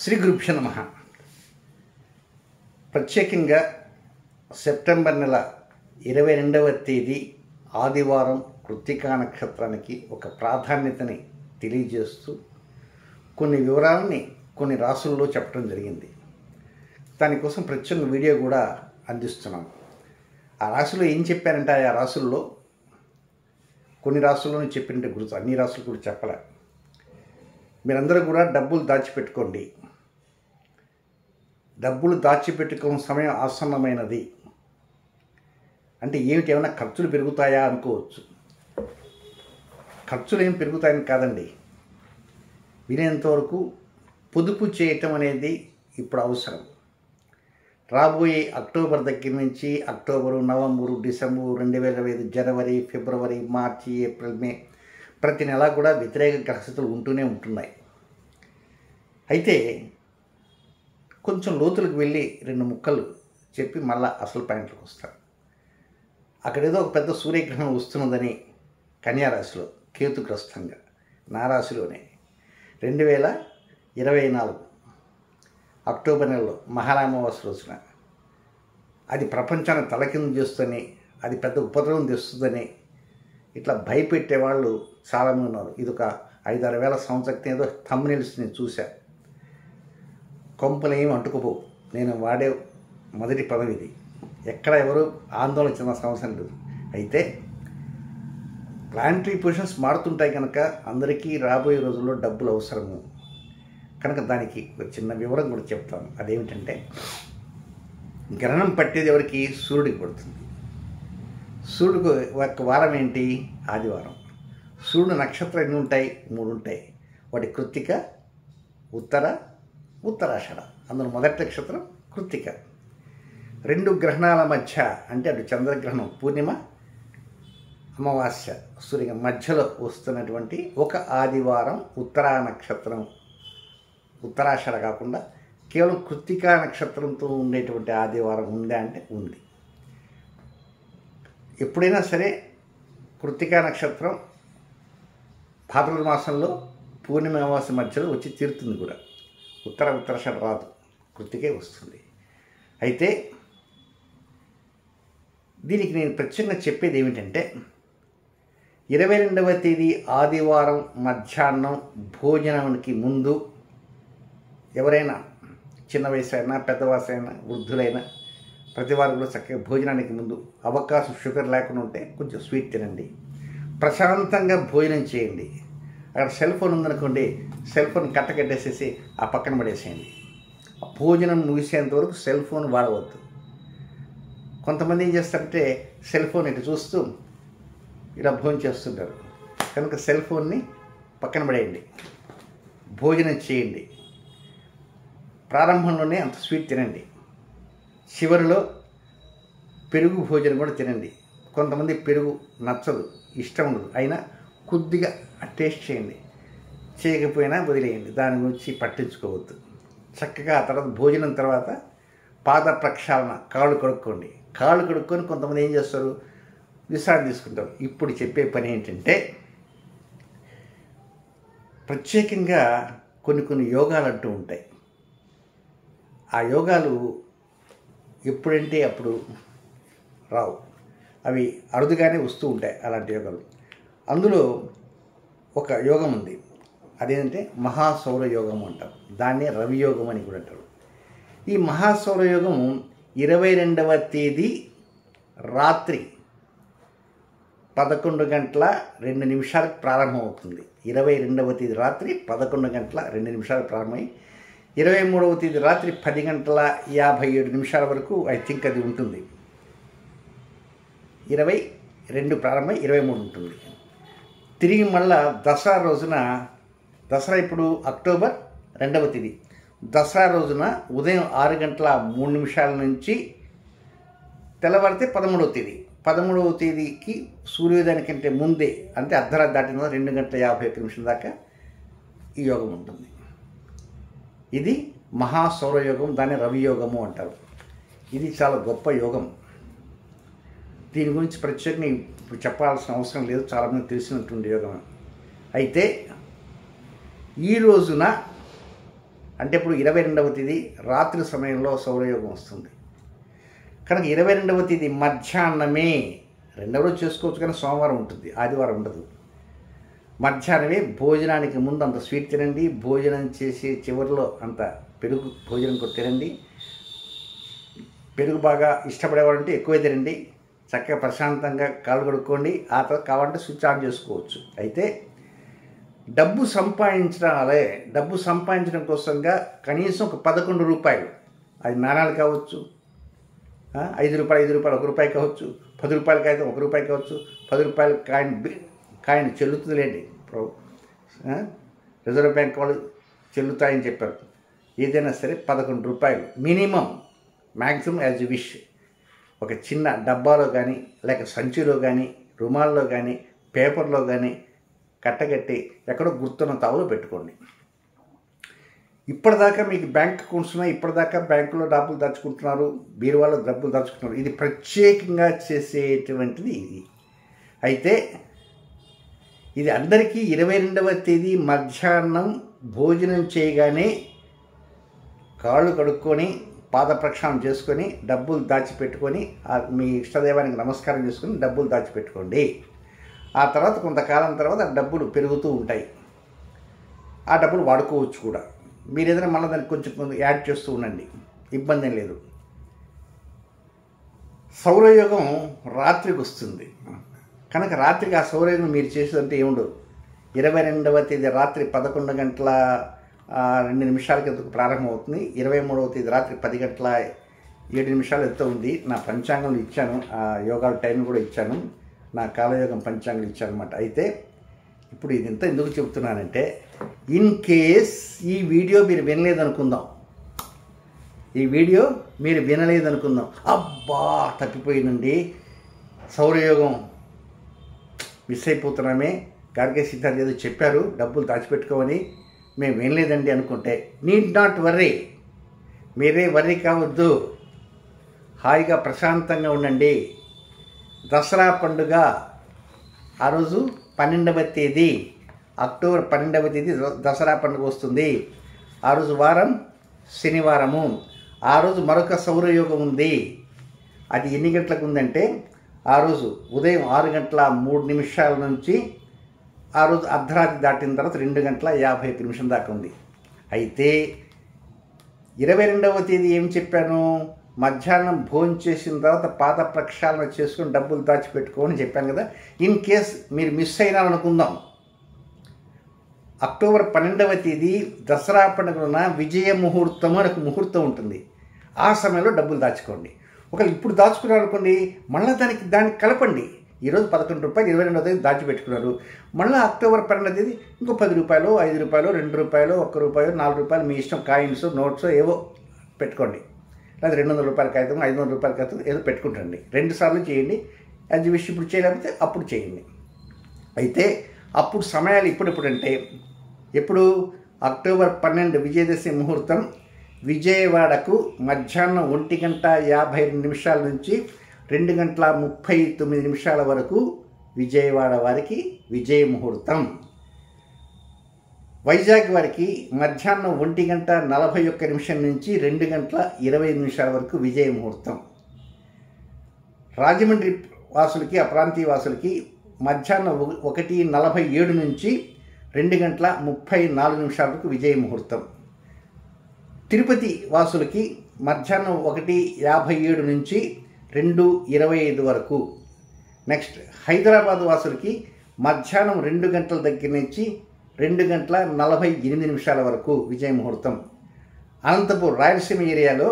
శ్రీ గురుభ్యో నమః. ప్రత్యేకంగా సెప్టెంబర్ నెల 22వ తేదీ ఆదివారం కృత్తికా నక్షత్రానికి ఒక ప్రాధాన్యతని తెలియజేస్తూ కొన్ని వివరాలని కొన్ని రాసుల్లో చెప్పడం జరిగింది. దానికోసం ప్రత్యేక వీడియో కూడా అందిస్తున్నాం. ఆ రాశిలో ఏం చెప్పారంటే ఆ రాసుల్లో కొన్ని రాసుల్లోనే చెప్పినట్టు గుర్తు, అన్ని రాసులు కూడా చెప్పలే. మీరందరూ కూడా డబ్బులు దాచిపెట్టుకోండి. డబ్బులు దాచిపెట్టుకునే సమయం ఆసన్నమైనది. అంటే ఏమిటి, ఏమైనా ఖర్చులు పెరుగుతాయా అనుకోవచ్చు. ఖర్చులు ఏం పెరుగుతాయని కాదండి, వీలైనంతవరకు పొదుపు చేయటం అనేది ఇప్పుడు అవసరం. రాబోయే అక్టోబర్ దగ్గర నుంచి అక్టోబరు, నవంబరు, డిసెంబరు, 2025, జనవరి, ఫిబ్రవరి, మార్చి, ఏప్రిల్, మే ప్రతి నెల కూడా వ్యతిరేక గ్రహస్థితులు ఉంటూనే ఉంటున్నాయి. అయితే కొంచెం లోతులకు వెళ్ళి రెండు ముక్కలు చెప్పి మళ్ళా అసలు పాయింట్లకు వస్తాను. అక్కడేదో ఒక పెద్ద సూర్యగ్రహణం వస్తున్నదని కన్యారాశిలో కేతుగ్రస్తంగా నా రాశిలోనే 2024 అక్టోబర్ నెలలో మహారామావాస రోజున అది ప్రపంచాన్ని తలకిందు చేస్తూనే అది పెద్ద ఉపద్రవం తెస్తుందని ఇట్లా భయపెట్టేవాళ్ళు చాలామంది ఉన్నారు. ఇది ఒక 5-6 వేల సంవత్సరం ఏదో థంబ్నెయిల్స్ నేను చూశాను. కొంపలు ఏమి అంటుకుపోవు. నేను వాడే మొదటి పదం ఇది. ఎక్కడ ఎవరు ఆందోళన చెందిన అవసరం లేదు. అయితే ప్లానిటరీ పొజిషన్స్ మారుతుంటాయి కనుక అందరికీ రాబోయే రోజుల్లో డబ్బులు అవసరము కనుక దానికి ఒక చిన్న వివరం కూడా చెప్తాను. అదేమిటంటే గ్రహణం పట్టేది ఎవరికి? సూర్యుడికి పడుతుంది. సూర్యుడికి ఒక వారం ఏంటి? ఆదివారం. సూర్యుడు నక్షత్రం ఎన్ని ఉంటాయి? 3 ఉంటాయి. వాటి కృత్తిక, ఉత్తరాషాఢ. అందులో మొదటి నక్షత్రం కృత్తిక. 2 గ్రహణాల మధ్య అంటే అటు చంద్రగ్రహణం, పూర్ణిమ, అమావాస్య, సూర్య మధ్యలో వస్తున్నటువంటి ఒక ఆదివారం ఉత్తరా నక్షత్రం, ఉత్తరాషాఢ కాకుండా కేవలం కృత్తికా నక్షత్రంతో ఉండేటువంటి ఆదివారం ఉందా అంటే ఉంది. ఎప్పుడైనా సరే కృత్తికా నక్షత్రం భాద్రపద మాసంలో పూర్ణిమ అమావాస్య మధ్యలో వచ్చి తీరుతుంది కూడా. ఉత్తరాషాఢ రాదు, కృత్తికే వస్తుంది. అయితే దీనికి నేను ప్రత్యేకంగా చెప్పేది ఏమిటంటే 22వ తేదీ ఆదివారం మధ్యాహ్నం భోజనానికి ముందు ఎవరైనా చిన్న వయసు అయినా పెద్ద వయసు అయినా వృద్ధులైనా ప్రతి వారు కూడా చక్కగా భోజనానికి ముందు అవకాశం షుగర్ లేకుండా ఉంటే కొంచెం స్వీట్ తినండి. ప్రశాంతంగా భోజనం చేయండి. అక్కడ సెల్ ఫోన్ ఉందనుకోండి, సెల్ ఫోన్ కట్టకట్టేసేసి ఆ పక్కన పడేసేయండి. భోజనం ముగిసేంత వరకు సెల్ ఫోన్ వాడవద్దు. కొంతమంది ఏం చేస్తారంటే సెల్ ఫోన్ ఇటు చూస్తూ ఇలా భోజనం చేస్తుంటారు. కనుక సెల్ ఫోన్ని పక్కన పడేయండి, భోజనం చేయండి. ప్రారంభంలోనే అంత స్వీట్ తినండి, చివరిలో పెరుగు భోజనం కూడా తినండి. కొంతమంది పెరుగు నచ్చదు, ఇష్టం ఉండదు, అయినా కొద్దిగా టేస్ట్ చేయండి. చేయకపోయినా వదిలేయండి, దాని గురించి పట్టించుకోవద్దు. చక్కగా ఆ తర్వాత భోజనం తర్వాత పాద ప్రక్షాళన, కాళ్ళు కడుక్కోండి. కాళ్ళు కడుక్కొని కొంతమంది ఏం చేస్తారు, విశ్రాంతి తీసుకుంటారు. ఇప్పుడు చెప్పే పని ఏంటంటే ప్రత్యేకంగా కొన్ని యోగాలు అంటూ ఉంటాయి. ఆ యోగాలు ఎప్పుడంటే అప్పుడు రావు, అవి అరుదుగానే వస్తూ ఉంటాయి అలాంటి యోగాలు. అందులో ఒక యోగం ఉంది, అదేంటంటే మహాసౌర యోగం అంటారు. దాన్నే రవియోగం అని కూడా అంటారు. ఈ మహాసౌర యోగం 22వ తేదీ రాత్రి 11:02 ప్రారంభమవుతుంది. 22వ తేదీ రాత్రి 11:02 ప్రారంభమై 23వ తేదీ రాత్రి 10:57 వరకు ఐ థింక్ అది ఉంటుంది. 22 ప్రారంభమై 23 ఉంటుంది. తిరిగి మళ్ళా దసరా రోజున, దసరా ఇప్పుడు అక్టోబర్ 2వ తేదీ, దసరా రోజున ఉదయం 6:03 నుంచి తెల్లవారితే 13వ తేదీ. 13వ తేదీకి సూర్యోదయానికంటే ముందే అంటే అర్ధరాత్రి దాటిన 2:51 దాకా ఈ యోగం ఉంటుంది. ఇది మహాసౌరయోగం, దాన్ని రవియోగము అంటారు. ఇది చాలా గొప్ప యోగం. దీని గురించి ప్రత్యేకంగా ఇప్పుడు చెప్పాల్సిన అవసరం లేదు, చాలామంది తెలిసినటువంటి యోగం. అయితే ఈ రోజున అంటే ఇప్పుడు 22వ తేదీ రాత్రి సమయంలో సౌరయోగం వస్తుంది కనుక 22వ తేదీ మధ్యాహ్నమే, రెండవ రోజు చేసుకోవచ్చు కానీ సోమవారం ఉంటుంది, ఆదివారం ఉండదు. మధ్యాహ్నమే భోజనానికి ముందు అంత స్వీట్ తినండి, భోజనం చేసి చివరిలో అంత పెరుగు భోజనం కూడా తినండి. పెరుగు బాగా ఇష్టపడేవాడంటే ఎక్కువే తినండి. చక్కగా ప్రశాంతంగా కాళ్ళు కడుక్కోండి. ఆ తర్వాత కావాలంటే స్విచ్ ఆన్ చేసుకోవచ్చు. అయితే డబ్బు సంపాదించడం కోసంగా కనీసం ఒక 11 రూపాయలు, అది నాణాలు కావచ్చు, 5 రూపాయలు ₹1 కావచ్చు, 10 రూపాయలకి అయితే ₹1 కావచ్చు, 10 రూపాయల కాయిన్ చెల్లుతుందిలేండి. రిజర్వ్ బ్యాంక్ వాళ్ళు చెల్లుతాయని చెప్పారు. ఏదైనా సరే 11 రూపాయలు minimum, maximum as you wish. ఒక చిన్న డబ్బాలో కానీ లేక సంచిలో కానీ రుమాల్లో కానీ పేపర్లో కానీ కట్టగట్టి ఎక్కడో గుర్తున్న తావులో పెట్టుకోండి. ఇప్పటిదాకా మీకు బ్యాంక్ అకౌంట్స్ ఉన్నాయి, ఇప్పటిదాకా బ్యాంకులో డబ్బులు దాచుకుంటున్నారు, బీరువాలో డబ్బులు దాచుకుంటున్నారు. ఇది ప్రత్యేకంగా చేసేటువంటిది ఇది. అయితే ఇది అందరికీ 22వ తేదీ మధ్యాహ్నం భోజనం చేయగానే కాళ్ళు కడుక్కొని పాద ప్రక్షాళన చేసుకొని డబ్బులు దాచిపెట్టుకొని మీ ఇష్టదైవానికి నమస్కారం చేసుకొని డబ్బులు దాచిపెట్టుకోండి. ఆ తర్వాత కొంతకాలం తర్వాత డబ్బులు పెరుగుతూ ఉంటాయి. ఆ డబ్బులు వాడుకోవచ్చు కూడా. మీరు ఏదైనా మళ్ళీ దానికి కొంచెం యాడ్ చేస్తూ ఉండండి, ఇబ్బంది ఏం లేదు. సౌరయోగం రాత్రికి వస్తుంది కనుక రాత్రికి ఆ సౌరయోగం మీరు చేసేదంటే ఏముండదు. 22వ తేదీ రాత్రి 11:02 ఎంతకు ప్రారంభమవుతుంది. 23వ తేదీ రాత్రి 10:07 ఎంతో ఉంది. నా పంచాంగంలో ఇచ్చాను, ఆ యోగాల టైం కూడా ఇచ్చాను, నా కాలయోగం పంచాంగం ఇచ్చాను అనమాట. అయితే ఇప్పుడు ఇది ఇంత ఎందుకు చెబుతున్నానంటే, ఇన్ కేస్ ఈ వీడియో మీరు వినలేదనుకుందాం, అబ్బా తప్పిపోయిందండి, సౌరయోగం మిస్ అయిపోతున్నామే, గార్గే సిద్ధార్థ్ ఏదో చెప్పారు డబ్బులు దాచిపెట్టుకోమని, మేము వినలేదండి అనుకుంటే నీడ్ నాట్ వర్రీ. మీరే వర్రీ కావద్దు, హాయిగా ప్రశాంతంగా ఉండండి. దసరా పండుగ ఆ రోజు 12వ తేదీ, అక్టోబర్ 12వ తేదీ దసరా పండుగ వస్తుంది. ఆ రోజు వారం శనివారము. ఆ రోజు మరొక సౌరయోగం ఉంది. అది ఎన్ని గంటలకు ఉందంటే, ఆ రోజు ఉదయం 6:03 నుంచి ఆ రోజు అర్ధరాత్రి దాటిన తర్వాత 2:51 దాకా ఉంది. అయితే 22వ తేదీ ఏం చెప్పాను, మధ్యాహ్నం భోజనం చేసిన తర్వాత పాద ప్రక్షాళన చేసుకొని డబ్బులు దాచిపెట్టుకోమని చెప్పాను కదా. ఇన్ కేస్ మీరు మిస్ అయినారనుకుందాం, అక్టోబర్ 12వ తేదీ దసరా పండుగన విజయ ముహూర్తం అని ఒక ముహూర్తం ఉంటుంది. ఆ సమయంలో డబ్బులు దాచుకోండి. ఒకవేళ ఇప్పుడు దాచుకున్నారనుకోండి, మళ్ళీ దానికి కలపండి. ఈరోజు 11 రూపాయలు 22వ తేదీ దాచిపెట్టుకున్నారు, మళ్ళీ అక్టోబర్ 12వ తేదీ ఇంకో 10 రూపాయలు, 5 రూపాయలు, 2 రూపాయలు, 1 రూపాయలు, 4 రూపాయలు మీ ఇష్టం, కాయిన్స్, నోట్స్ ఏవో పెట్టుకోండి. లేదా 200 రూపాయల కాగితం, 500 రూపాయల కాగితం ఏదో పెట్టుకుంటండి. 2 సార్లు చేయండి. అది విష్ ఇప్పుడు చేయలేకపోతే అప్పుడు చేయండి. అయితే అప్పుడు సమయాలు ఇప్పుడంటే, ఎప్పుడు అక్టోబర్ 12 విజయదశమి ముహూర్తం, విజయవాడకు మధ్యాహ్నం 1:52 నుంచి 2:39 వరకు విజయవాడ వారికి విజయ ముహూర్తం. వైజాగ్ వారికి మధ్యాహ్నం 1:41 నుంచి 2:25 వరకు విజయ ముహూర్తం. రాజమండ్రి వాసులకి, ఆ ప్రాంతీయ వాసులకి మధ్యాహ్నం 1:47 నుంచి 2:34 వరకు విజయ ముహూర్తం. తిరుపతి వాసులకి మధ్యాహ్నం 1:57 నుంచి 2:25 వరకు. నెక్స్ట్ హైదరాబాద్ వాసులకి మధ్యాహ్నం 2 గంటల దగ్గర నుంచి 2:48 వరకు విజయ ముహూర్తం. అనంతపూర్ రాయలసీమ ఏరియాలో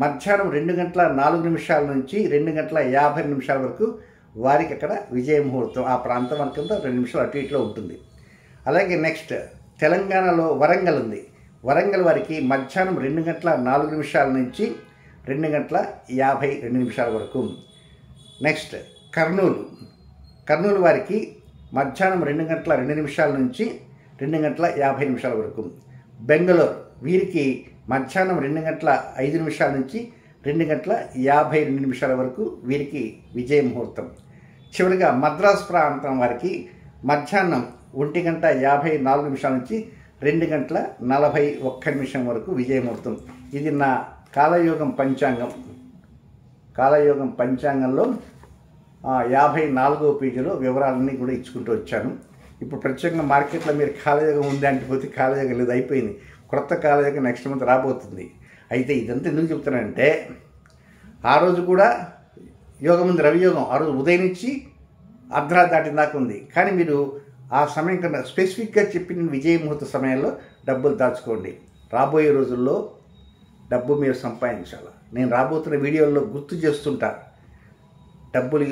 మధ్యాహ్నం 2:04 నుంచి 2:50 వరకు వారికి అక్కడ విజయ ముహూర్తం. ఆ ప్రాంతం వరకంతా 2 నిమిషాలు అటు ఇటులో ఉంటుంది. అలాగే నెక్స్ట్ తెలంగాణలో వరంగల్ ఉంది. వరంగల్ వారికి మధ్యాహ్నం 2:04 నుంచి 2:52 వరకు. నెక్స్ట్ కర్నూలు వారికి మధ్యాహ్నం 2:02 నుంచి 2:50 వరకు. బెంగళూరు వీరికి మధ్యాహ్నం 2:05 నుంచి 2:52 వరకు వీరికి విజయ ముహూర్తం. చివరిగా మద్రాసు ప్రాంతం వారికి మధ్యాహ్నం 1:54 నుంచి 2:41 వరకు విజయముహూర్తం. ఇది నా కాలయోగం పంచాంగంలో 54వ పేజీలో వివరాలన్నీ కూడా ఇచ్చుకుంటూ వచ్చాను. ఇప్పుడు ప్రత్యేకంగా మార్కెట్లో మీరు కాలయోగం ఉంది అంటే పోతే కాలయోగం లేదు, అయిపోయింది. కొత్త కాలయోగం నెక్స్ట్ మంత్ రాబోతుంది. అయితే ఇదంతా ఎందుకు చెప్తానంటే, ఆ రోజు కూడా యోగం ఉంది, రవియోగం. ఆ రోజు ఉదయం నుంచి అర్ధరాత్రి దాటిన దాకా ఉంది. కానీ మీరు ఆ సమయం కన్నా స్పెసిఫిక్గా చెప్పిన విజయ ముహూర్త సమయంలో డబ్బులు దాచుకోండి. రాబోయే రోజుల్లో డబ్బు మీరు సంపాదించాలి. నేను రాబోతున్న వీడియోల్లో గుర్తు చేస్తుంటా, డబ్బులు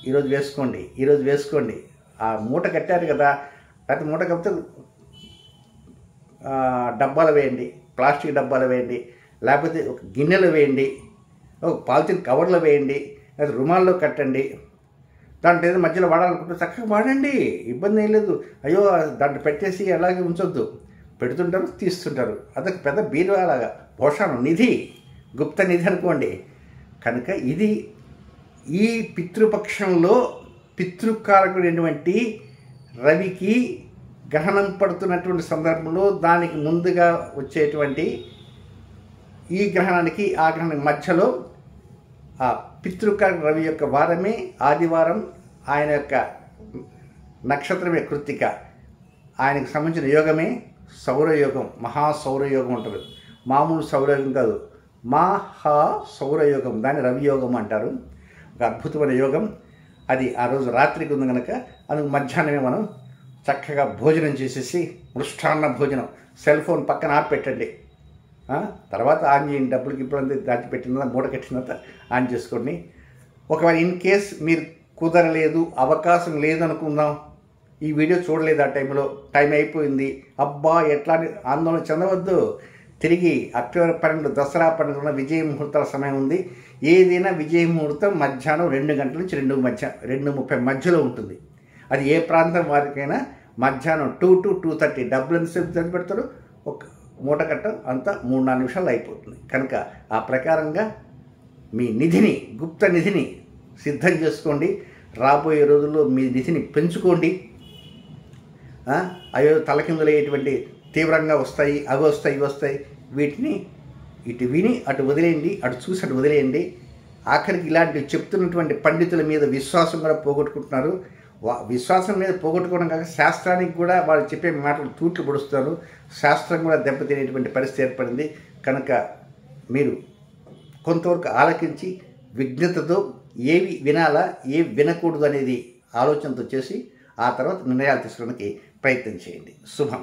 ఈరోజు వేసుకోండి. ఆ మూట కట్టారు కదా, లేకపోతే మూట కడితే డబ్బాలు వేయండి, ప్లాస్టిక్ డబ్బాలు వేయండి, లేకపోతే ఒక గిన్నెలు వేయండి, ఒక పాలిథిన్ కవర్లో వేయండి, లేదా రుమాల్లో కట్టండి. దాంట్లో ఏదో మధ్యలో వాడాలనుకుంటే చక్కగా వాడండి, ఇబ్బంది ఏం లేదు. అయ్యో దాంట్లో పెట్టేసి అలాగే ఉంచొద్దు. పెడుతుంటారు, తీస్తుంటారు. అదొక పెద్ద బీరువాలాగా పోషాణం, నిధి, గుప్త నిధి అనుకోండి. కనుక ఇది ఈ పితృపక్షంలో పితృకారకుడైనటువంటి రవికి గ్రహణం పడుతున్నటువంటి సందర్భంలో దానికి ముందుగా వచ్చేటువంటి ఈ గ్రహణానికి ఆ గ్రహణానికి మధ్యలో ఆ పితృకారక రవి యొక్క వారమే ఆదివారం. ఆయన యొక్క నక్షత్రమే కృత్తిక. ఆయనకు సంబంధించిన యోగమే సౌరయోగం, మహాసౌరయోగం అంటారు. మామూలు సౌరయోగం కాదు, మహాసౌరయోగం, దాన్ని రవియోగం అంటారు. ఒక అద్భుతమైన యోగం అది. ఆ రోజు రాత్రికి ఉంది కనుక అందుకు మధ్యాహ్నమే మనం చక్కగా భోజనం చేసేసి, మృష్టాన్న భోజనం, సెల్ ఫోన్ పక్కన ఆపెట్టండి. తర్వాత ఆన్ చేయండి. డబ్బులకి ఇప్పుడు దాచిపెట్టిన మూట కట్టిన తర్వాత ఆన్ చేసుకోండి. ఒకవేళ ఇన్ కేస్ మీరు కుదరలేదు, అవకాశం లేదనుకుందాం, ఈ వీడియో చూడలేదు, ఆ టైంలో టైం అయిపోయింది, అబ్బా ఎట్లా అని ఆందోళన చెందవద్దు. తిరిగి అక్టోబర్ 12 దసరా పండుగ విజయ ముహూర్తాల సమయం ఉంది. ఏదైనా విజయ ముహూర్తం మధ్యాహ్నం 2 గంటల నుంచి 2:30 మధ్యలో ఉంటుంది. అది ఏ ప్రాంతం వారికైనా మధ్యాహ్నం 2 to 2:30. డబ్బులు ఎంతసేపు తెచ్చి పెడతారు, ఒక మూట కట్ట అంతా 3-4 నిమిషాలు అయిపోతుంది. కనుక ఆ ప్రకారంగా మీ నిధిని, గుప్త నిధిని సిద్ధం చేసుకోండి. రాబోయే రోజుల్లో మీ నిధిని పెంచుకోండి. అయ్యో తలకిందులయ్యేటువంటి తీవ్రంగా వస్తాయి, అవి వస్తాయి, ఇవి వస్తాయి, వీటిని ఇటు విని అటు వదిలేయండి, అటు చూసి అటు వదిలేయండి. ఆఖరికి ఇలాంటివి చెప్తున్నటువంటి పండితుల మీద విశ్వాసం కూడా పోగొట్టుకుంటున్నారు. విశ్వాసం మీద పోగొట్టుకోవడం కాక శాస్త్రానికి కూడా వాళ్ళు చెప్పే మాటలు తూట్లు పొడుస్తారు. శాస్త్రం కూడా దెబ్బతినేటువంటి పరిస్థితి ఏర్పడింది. కనుక మీరు కొంతవరకు ఆలకించి విజ్ఞతతో ఏవి వినాలా, ఏవి వినకూడదు అనేది ఆలోచనతో చేసి ఆ తర్వాత నిర్ణయాలు తీసుకోవడానికి ప్రయత్నం చేయండి. శుభం.